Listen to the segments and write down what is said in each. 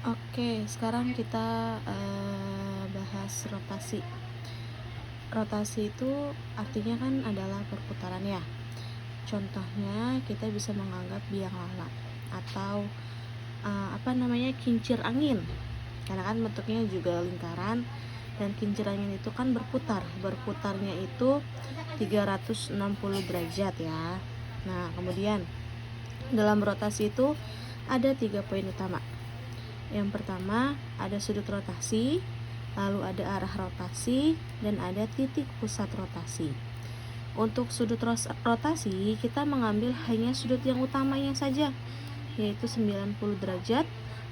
Oke, sekarang kita bahas rotasi. Rotasi itu artinya kan adalah perputaran ya. Contohnya kita bisa menganggap biang lala atau kincir angin. Karena kan bentuknya juga lingkaran dan kincir angin itu kan berputar. Berputarnya itu 360 derajat ya. Nah, kemudian dalam rotasi itu ada 3 poin utama. Yang pertama ada sudut rotasi, lalu ada arah rotasi, dan ada titik pusat rotasi. Untuk sudut rotasi, kita mengambil hanya sudut yang utamanya saja, yaitu 90 derajat.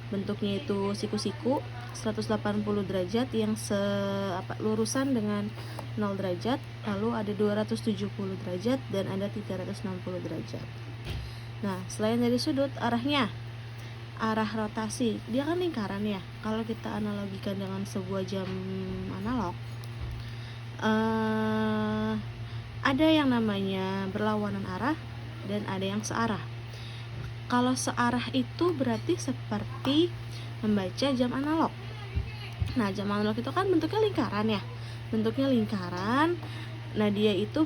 Bentuknya itu siku-siku, 180 derajat yang lurusan dengan 0 derajat, lalu ada 270 derajat dan ada 360 derajat. Nah, selain dari sudut, arah rotasi, dia kan lingkaran ya. Kalau kita analogikan dengan sebuah jam analog, ada yang namanya berlawanan arah dan ada yang searah. Kalau searah itu berarti seperti membaca jam analog. Nah, jam analog itu kan bentuknya lingkaran ya. Bentuknya lingkaran. Nah, dia itu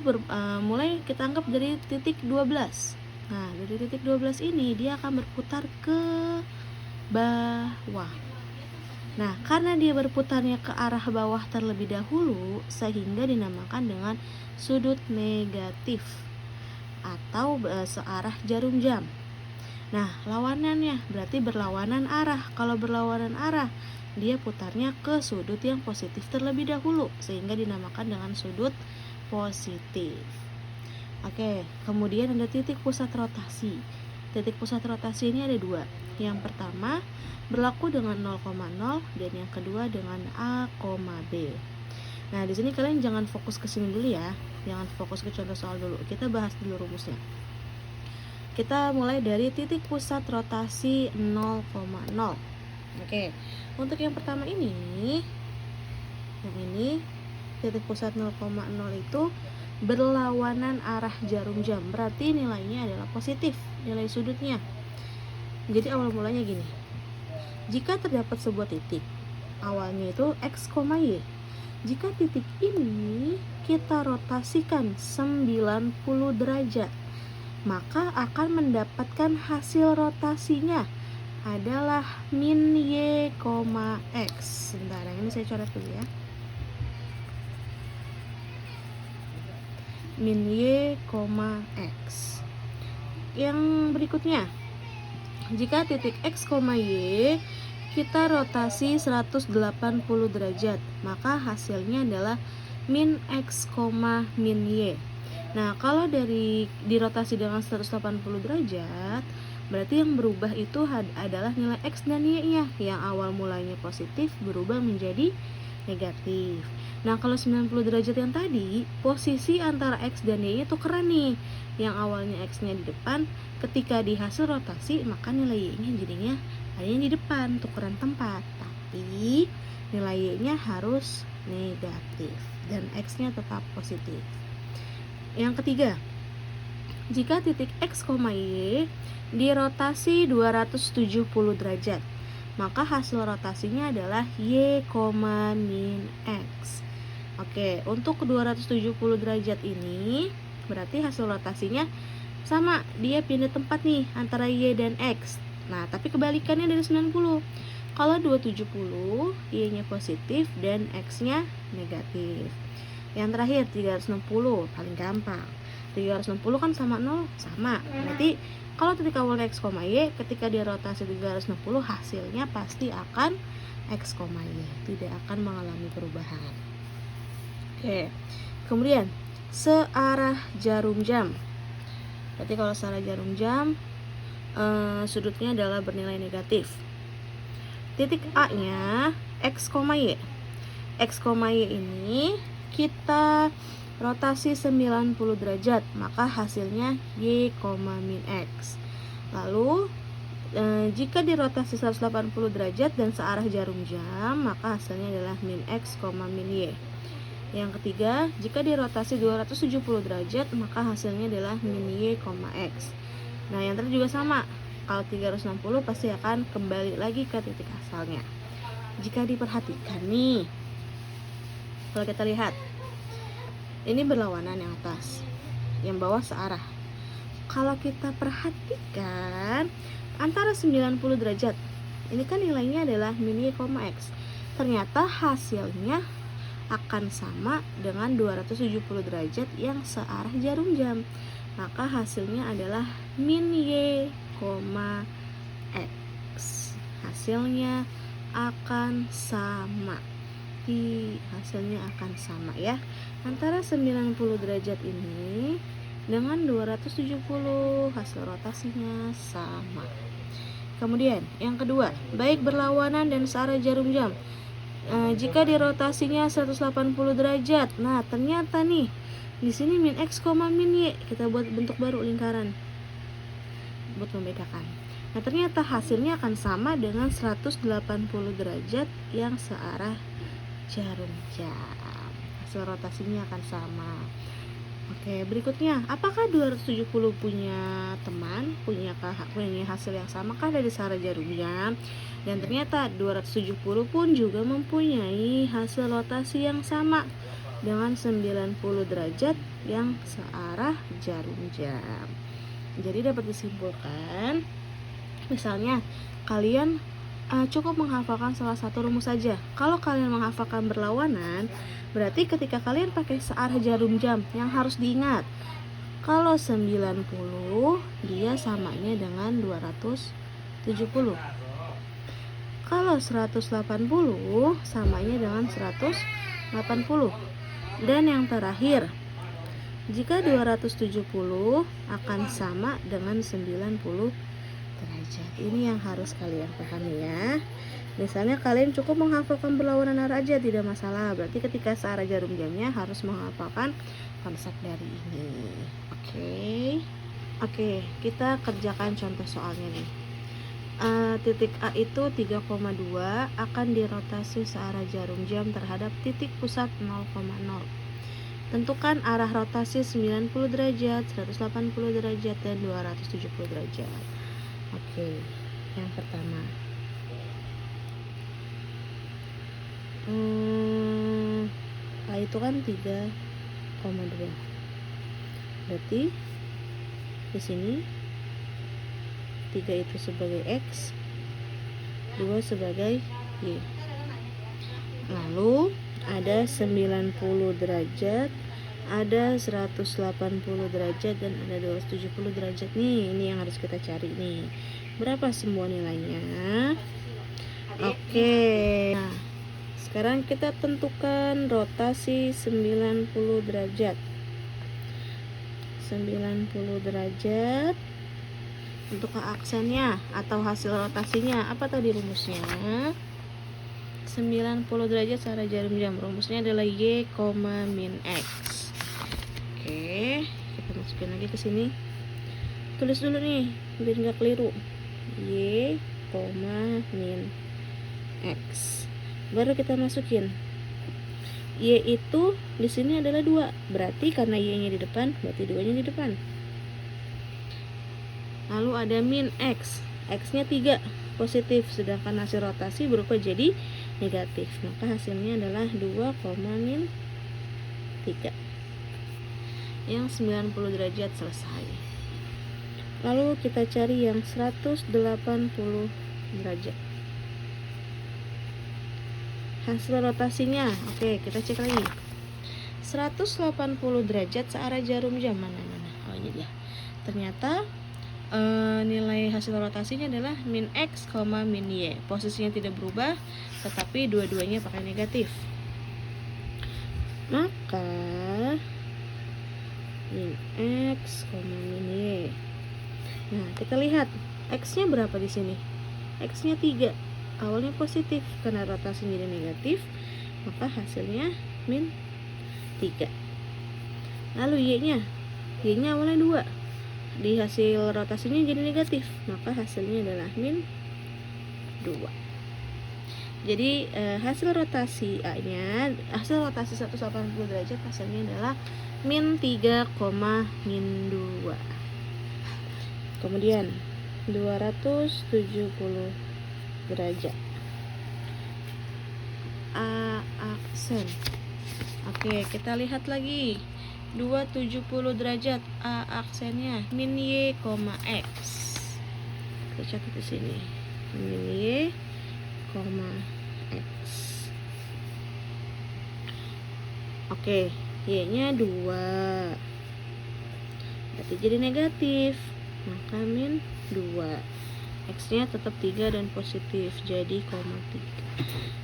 mulai kita anggap dari titik 12. Nah, dari titik 12 ini dia akan berputar ke bawah. Nah, karena dia berputarnya ke arah bawah terlebih dahulu, sehingga dinamakan dengan sudut negatif atau searah jarum jam. Nah, lawanannya berarti berlawanan arah. Kalau berlawanan arah, dia putarnya ke sudut yang positif terlebih dahulu, sehingga dinamakan dengan sudut positif. Oke, kemudian ada titik pusat rotasi. Titik pusat rotasi ini ada 2. Yang pertama berlaku dengan 0,0 dan yang kedua dengan A, B. Nah, di sini kalian jangan fokus ke sini dulu ya. Jangan fokus ke contoh soal dulu. Kita bahas dulu rumusnya. Kita mulai dari titik pusat rotasi 0,0. Oke. Untuk yang pertama ini, titik pusat 0,0 itu berlawanan arah jarum jam, berarti nilainya adalah positif, nilai sudutnya. Jadi awal mulanya gini, jika terdapat sebuah titik, awalnya itu x, y. Jika titik ini kita rotasikan 90 derajat, maka akan mendapatkan hasil rotasinya adalah min y, x. Sebentar, ini saya coret dulu ya. Min y, x. Yang berikutnya, jika titik x, y kita rotasi 180 derajat, maka hasilnya adalah min x, min y. Nah, kalau dirotasi dengan 180 derajat, berarti yang berubah itu adalah nilai x dan y-nya, yang awal mulanya positif berubah menjadi negatif. Nah, kalau 90 derajat yang tadi, posisi antara x dan y itu keren nih. Yang awalnya x-nya di depan, ketika di hasil rotasi, maka nilai y-nya jadinya adanya di depan, tukeran tempat. Tapi nilai y-nya harus negatif dan x-nya tetap positif. Yang ketiga, jika titik x, y dirotasi 270 derajat, maka hasil rotasinya adalah y, min x. Oke, untuk 270 derajat ini berarti hasil rotasinya sama, dia pindah tempat nih antara y dan x. Nah, tapi kebalikannya dari 90. Kalau 270, y-nya positif dan x-nya negatif. Yang terakhir 360, paling gampang. 360 kan sama 0, sama. Berarti kalau titik awalnya x, y, ketika dia rotasi 360, hasilnya pasti akan x, y, tidak akan mengalami perubahan. Oke. Kemudian searah jarum jam. Berarti kalau searah jarum jam, sudutnya adalah bernilai negatif. Titik A-nya x, y. X, y ini kita rotasi 90 derajat, maka hasilnya y, min x. Lalu jika dirotasi 180 derajat dan searah jarum jam, maka hasilnya adalah min x, min y. Yang ketiga, jika dirotasi 270 derajat, maka hasilnya adalah min y, x. Nah, yang tadi juga sama. Kalau 360 pasti akan kembali lagi ke titik asalnya. Jika diperhatikan nih, kalau kita lihat, ini berlawanan yang atas, yang bawah searah. Kalau kita perhatikan antara 90 derajat, ini kan nilainya adalah min y, x. Ternyata hasilnya akan sama dengan 270 derajat yang searah jarum jam. Maka hasilnya adalah min y, x. Hasilnya akan sama. Hasilnya akan sama ya. Antara 90 derajat ini dengan 270, hasil rotasinya sama. Kemudian yang kedua, baik berlawanan dan searah jarum jam. Jika dirotasinya 180 derajat, nah ternyata nih di sini min x, min y, kita buat bentuk baru lingkaran buat membedakan. Nah ternyata hasilnya akan sama dengan 180 derajat yang searah jarum jam. Hasil rotasinya akan sama. Oke, berikutnya, apakah 270 punya teman, punya hasil yang sama kah dari searah jarum jam? Dan ternyata 270 pun juga mempunyai hasil rotasi yang sama dengan 90 derajat yang searah jarum jam. Jadi dapat disimpulkan, misalnya kalian cukup menghafalkan salah satu rumus saja. Kalau kalian menghafalkan berlawanan, berarti ketika kalian pakai searah jarum jam, yang harus diingat, kalau 90 dia samanya dengan 270. Kalau 180 samanya dengan 180. Dan yang terakhir, jika 270 akan sama dengan 90 derajat. Ini yang harus kalian pahami ya. Misalnya kalian cukup menghafalkan berlawanan arah aja, tidak masalah. Berarti ketika searah jarum jamnya harus menghafalkan konsep dari ini. Oke, kita kerjakan contoh soalnya nih. Titik A itu 3,2 akan dirotasi searah jarum jam terhadap titik pusat 0,0. Tentukan arah rotasi 90 derajat, 180 derajat, dan 270 derajat. Oke, yang pertama, A itu kan 3,2. Berarti di sini 3 itu sebagai X, 2 sebagai Y. Lalu ada 90 derajat, ada 180 derajat, dan ada 270 derajat nih. Ini yang harus kita cari nih. Berapa semua nilainya? Oke. Nah, sekarang kita tentukan rotasi 90 derajat. 90 derajat. Untuk aksennya atau hasil rotasinya, apa tadi rumusnya? 90 derajat searah jarum jam. Rumusnya adalah y, min x. Oke, kita masukin lagi ke sini. Tulis dulu nih biar nggak keliru. Y, min x. Baru kita masukin. Y itu di sini adalah 2. Berarti karena y-nya di depan, berarti 2-nya di depan. Lalu ada min x. X-nya 3 positif, sedangkan hasil rotasi berubah jadi negatif. Maka hasilnya adalah 2, min 3. Yang 90 derajat selesai. Lalu kita cari yang 180 derajat. Hasil rotasinya, oke, kita cek lagi. 180 derajat searah jarum jam, mana? Oh, ini dia. Ternyata nilai hasil rotasinya adalah min x, min y. Posisinya tidak berubah, tetapi dua-duanya pakai negatif. Maka min x, min y. Nah, kita lihat x-nya berapa di sini? X-nya 3. Awalnya positif, karena rotasi jadi negatif, maka hasilnya min 3. Lalu y-nya awalnya 2. Di hasil rotasinya jadi negatif, maka hasilnya adalah min 2. Jadi hasil rotasi A-nya, hasil rotasi 180 derajat hasilnya adalah min 3, min 2. Kemudian 270 derajat. A aksen. Oke, kita lihat lagi. 270 derajat, A aksennya min Y, X. Kita catat di sini. Min Y, X. Oke, Y-nya 2. Berarti jadi negatif. Maka min 2. X-nya tetap 3 dan positif, jadi 3.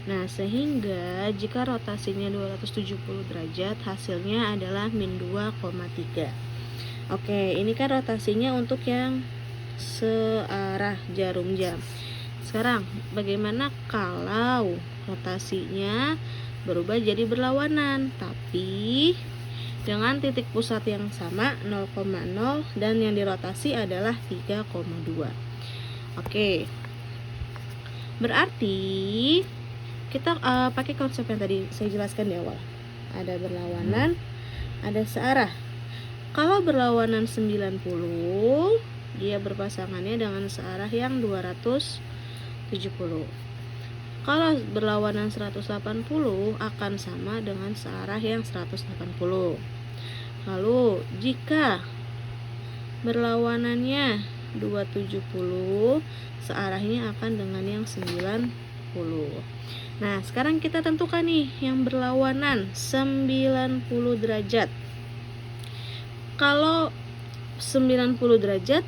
Nah, sehingga jika rotasinya 270 derajat, hasilnya adalah min 2,3. Oke, ini kan rotasinya untuk yang searah jarum jam. Sekarang, bagaimana kalau rotasinya berubah jadi berlawanan, tapi dengan titik pusat yang sama 0,0 dan yang dirotasi adalah 3,2. Oke, berarti kita pakai konsep yang tadi saya jelaskan di awal. Ada berlawanan, ada searah. Kalau berlawanan 90, dia berpasangannya dengan searah yang 270. Kalau berlawanan 180 akan sama dengan searah yang 180. Lalu jika berlawanannya 270, searahnya akan dengan yang 90. Nah, sekarang kita tentukan nih yang berlawanan 90 derajat. Kalau 90 derajat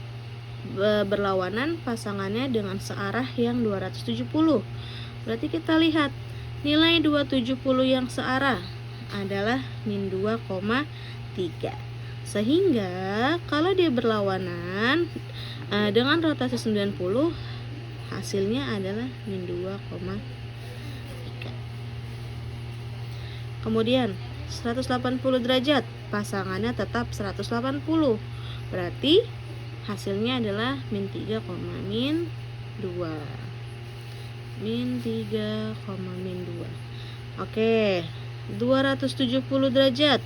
berlawanan pasangannya dengan searah yang 270. Berarti kita lihat nilai 270 yang searah adalah min 2,3. Sehingga kalau dia berlawanan dengan rotasi 90, hasilnya adalah min 2,3. Kemudian 180 derajat, pasangannya tetap 180. Berarti hasilnya adalah min 3, min 2. Min 3, min 2. Oke, 270 derajat.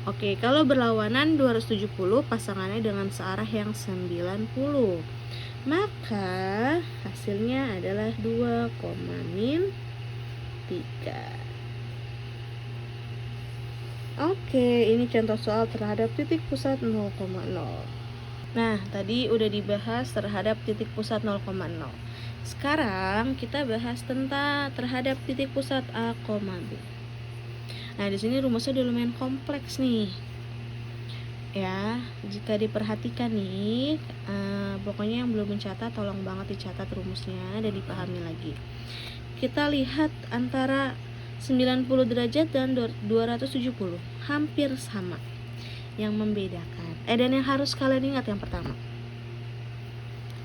Oke, kalau berlawanan 270 pasangannya dengan searah yang 90. Maka hasilnya adalah 2, min 3. Oke, ini contoh soal terhadap titik pusat 0,0. Nah, tadi udah dibahas terhadap titik pusat 0,0. Sekarang kita bahas tentang terhadap titik pusat A, B. Nah, di sini rumusnya udah lumayan kompleks nih. Ya, jika diperhatikan nih, pokoknya yang belum mencatat tolong banget dicatat rumusnya dan dipahami lagi. Kita lihat antara 90 derajat dan 270 hampir sama. Yang membedakan dan yang harus kalian ingat yang pertama,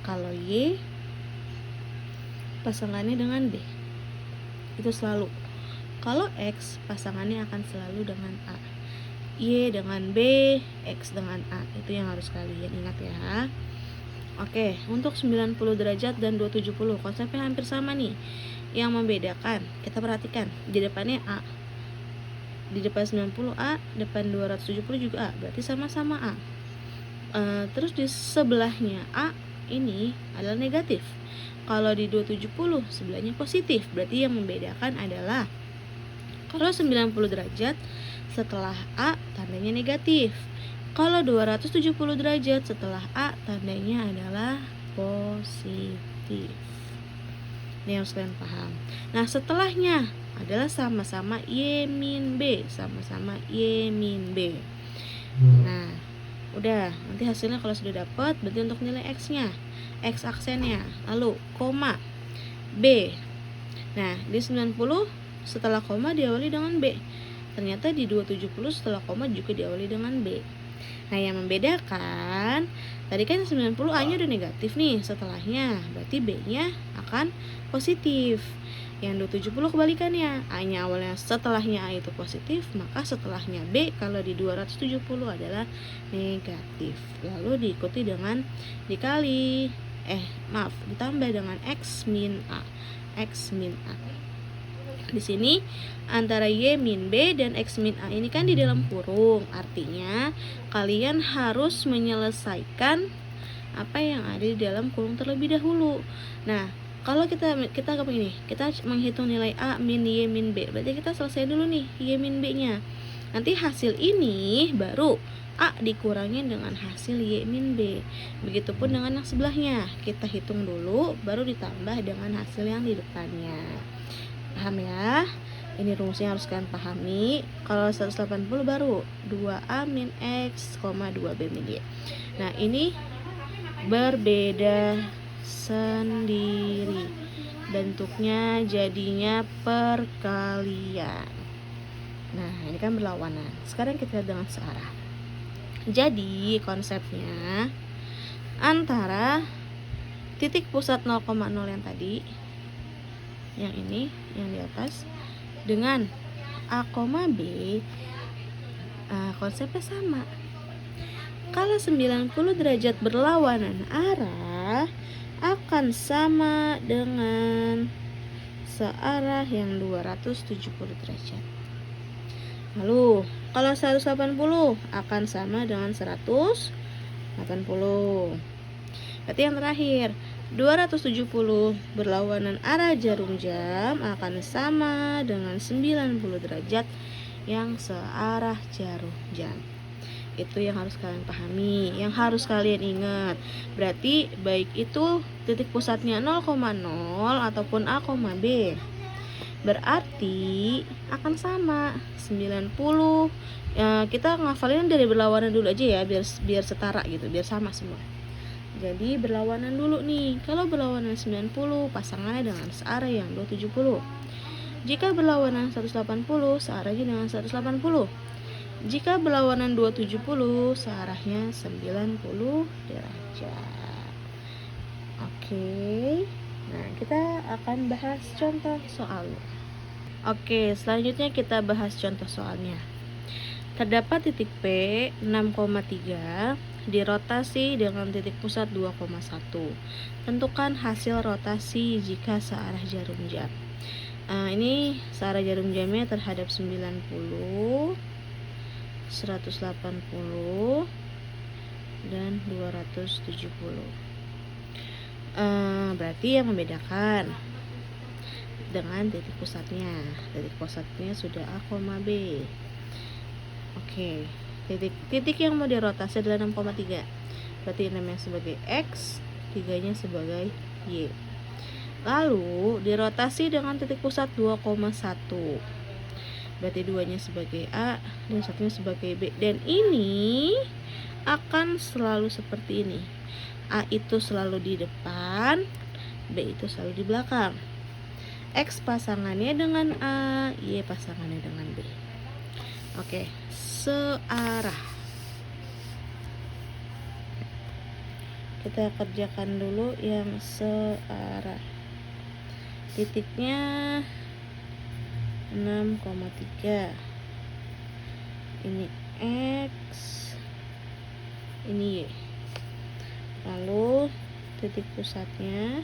kalau Y pasangannya dengan B itu selalu. Kalau X pasangannya akan selalu dengan A. Y dengan B, X dengan A. Itu yang harus kalian ingat ya. Oke, untuk 90 derajat dan 270 konsepnya hampir sama nih. Yang membedakan, kita perhatikan di depannya A. Di depan 90 A, depan 270 juga A. Berarti sama-sama A. Terus di sebelahnya A ini adalah negatif. Kalau di 270 sebelahnya positif. Berarti yang membedakan adalah kalau 90 derajat setelah A tandanya negatif. Kalau 270 derajat setelah A tandanya adalah positif. Ini harus kalian paham. Nah, setelahnya adalah sama-sama Y min B, sama-sama Y min B. Nah, udah, nanti hasilnya kalau sudah dapat berarti untuk nilai X-nya, X aksennya, lalu koma B. Nah, di 90 setelah koma diawali dengan B. Ternyata di 270 setelah koma juga diawali dengan B. Nah, yang membedakan tadi kan 90 A-nya udah negatif nih setelahnya, berarti B-nya akan positif. Yang 270 kebalikannya, A-nya awalnya setelahnya A itu positif, maka setelahnya B kalau di 270 adalah negatif. Lalu diikuti dengan ditambah dengan X min A. X min A. Di sini antara Y min B dan X min A ini kan di dalam kurung. Artinya kalian harus menyelesaikan apa yang ada di dalam kurung terlebih dahulu. Nah, kalau kita begini, kita menghitung nilai A min Y min B, berarti kita selesai dulu nih Y min B nya. Nanti hasil ini baru A dikurangi dengan hasil Y min B. Begitupun dengan yang sebelahnya, kita hitung dulu baru ditambah dengan hasil yang di depannya. Paham ya? Ini rumusnya harus kalian pahami. Kalau 180 baru 2A min X, 2B min Y. Nah, ini berbeda sendiri. Bentuknya jadinya perkalian. Nah, ini kan berlawanan. Sekarang kita lihat dengan searah. Jadi, konsepnya antara titik pusat 0,0 yang tadi, yang ini, yang di atas, dengan A, B, konsepnya sama. Kalau 90 derajat berlawanan arah akan sama dengan searah yang 270 derajat. Lalu kalau 180 akan sama dengan 180. Berarti yang terakhir 270 berlawanan arah jarum jam akan sama dengan 90 derajat yang searah jarum jam. Itu yang harus kalian pahami, yang harus kalian ingat. Berarti baik itu titik pusatnya 0,0 ataupun A, B, berarti akan sama 90. Kita ngafalin dari berlawanan dulu aja ya, biar setara gitu, biar sama semua. Jadi berlawanan dulu nih. Kalau berlawanan 90, pasangannya dengan searah yang 270. Jika berlawanan 180, searahnya dengan 180. Jika berlawanan 270, searahnya 90 derajat. Oke. Nah, kita akan bahas contoh soalnya. Oke, selanjutnya kita bahas contoh soalnya. Terdapat titik P 6,3 dirotasi dengan titik pusat 2,1. Tentukan hasil rotasi jika searah jarum jam. Ini searah jarum jamnya terhadap 90, 180, dan 270. Berarti yang membedakan dengan titik pusatnya. Titik pusatnya sudah A, B. Oke, titik yang mau dirotasi adalah 6,3. Berarti 6-nya sebagai X, 3-nya sebagai Y. Lalu dirotasi dengan titik pusat 2,1. Berarti 2-nya sebagai A dan 1-nya sebagai B. Dan ini akan selalu seperti ini. A itu selalu di depan, B itu selalu di belakang. X pasangannya dengan A, Y pasangannya dengan B. Oke, searah. Kita kerjakan dulu yang searah. Titiknya 6,3. Ini X, ini Y. Lalu titik pusatnya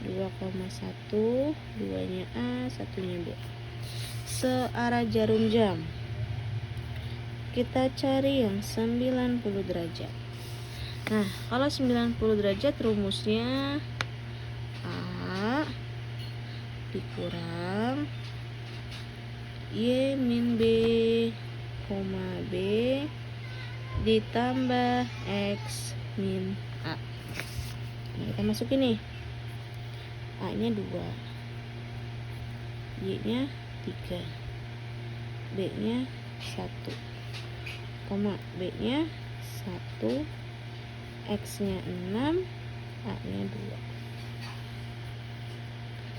2,1, 2-nya A, 1-nya B. Searah jarum jam. Kita cari yang 90 derajat. Nah, kalau 90 derajat rumusnya A dikurang Y min B, B ditambah X min A. Nah, kita masukin nih. A nya 2, Y nya 3, B nya 1, B nya 1, X nya 6, A nya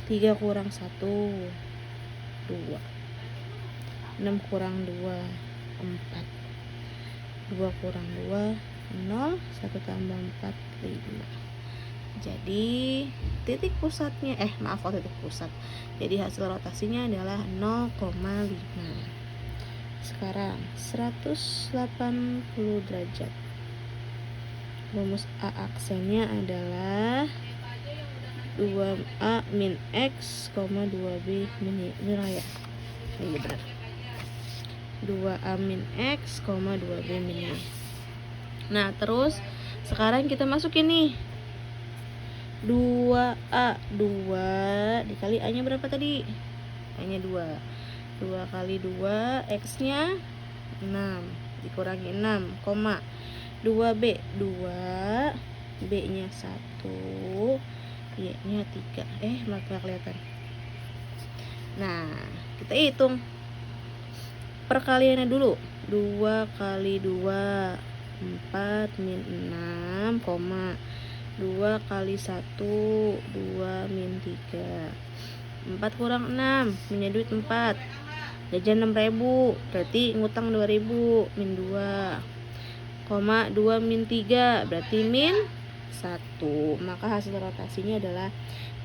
2. 3 kurang 1, 2. 6 kurang 2, 4. 2 kurang 2, 0. 1 tambah 4, 5. Jadi titik pusatnya titik pusat. Jadi hasil rotasinya adalah 0,5. Sekarang 180 derajat. Rumus A aksennya adalah 2A min X, 2B min Y. Benar ya? Ini benar. 2A min X, 2B min Y. Nah, terus Sekarang kita masukin nih 2A, 2 dikali A nya berapa tadi? A nya 2 kali 2, X nya 6 dikurangi 6, koma 2B, 2 B nya 1, Y nya 3. Maka kelihatan. Nah, kita hitung perkaliannya dulu. 2 kali 2 4 min 6, koma 2 kali 1 2 min 3. 4 kurang 6, punya duit 4, jajan 6.000, berarti ngutang 2.000, min 2, koma 2 min 3, berarti min 1. Maka hasil rotasinya adalah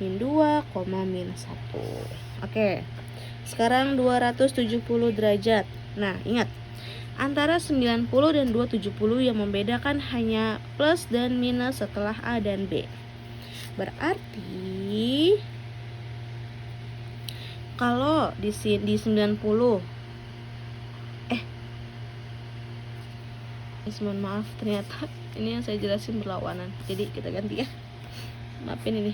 min 2, min 1. Oke, sekarang 270 derajat. Nah, ingat, antara 90 dan 270 yang membedakan hanya plus dan minus setelah A dan B. Berarti kalau di 90, mohon maaf, ternyata ini yang saya jelasin berlawanan. Jadi kita ganti ya. Maafin ini.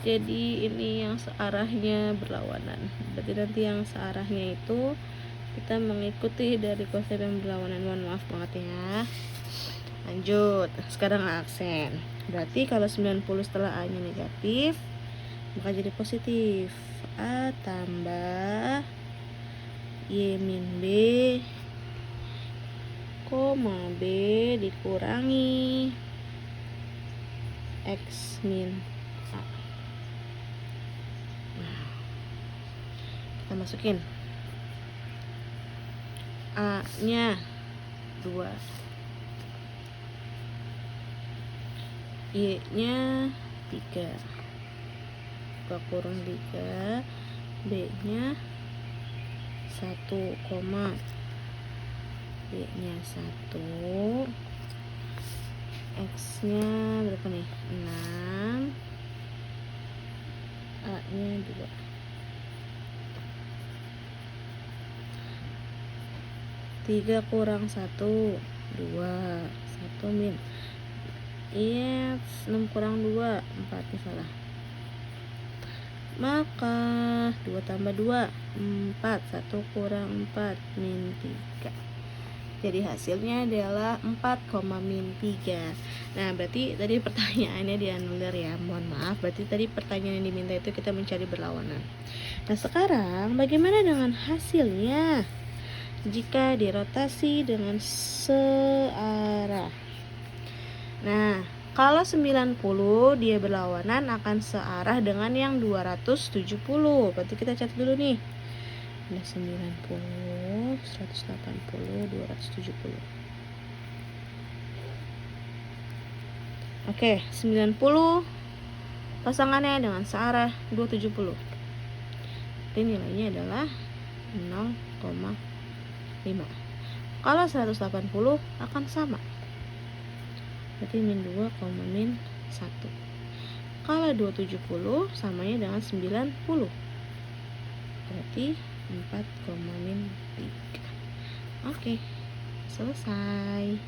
Jadi ini yang searahnya berlawanan. Berarti nanti yang searahnya itu kita mengikuti dari konsep yang berlawanan. Mohon maaf banget ya. Lanjut. Sekarang aksen. Berarti kalau 90 setelah A nya negatif, maka jadi positif. A tambah Y min B, koma B dikurangi X min A. Nah, kita masukin A nya 2, Y nya 3, buka kurung 3, B nya 1, koma B nya 1, X nya berapa nih? 6, A nya 2. Tiga kurang 1, 2, 1 min. Iya, 6 kurang 2, 4 nih salah. Maka 2 tambah 2, 4, 1 kurang 4, min 3. Jadi hasilnya adalah 4, min 3. Nah, berarti tadi pertanyaannya dianulir ya. Mohon maaf, berarti tadi pertanyaan yang diminta itu kita mencari berlawanan. Nah, sekarang bagaimana dengan hasilnya jika dirotasi dengan searah? Nah, kalau 90 dia berlawanan akan searah dengan yang 270. Berarti kita catat dulu nih. Ada 90, 180, 270. Oke, 90 pasangannya dengan searah 270. Jadi nilainya adalah 0,5. Kalau 180 akan sama. Berarti min 2, min 1. Kalau 270 samanya dengan 90. Berarti 4, min 3. Oke, selesai.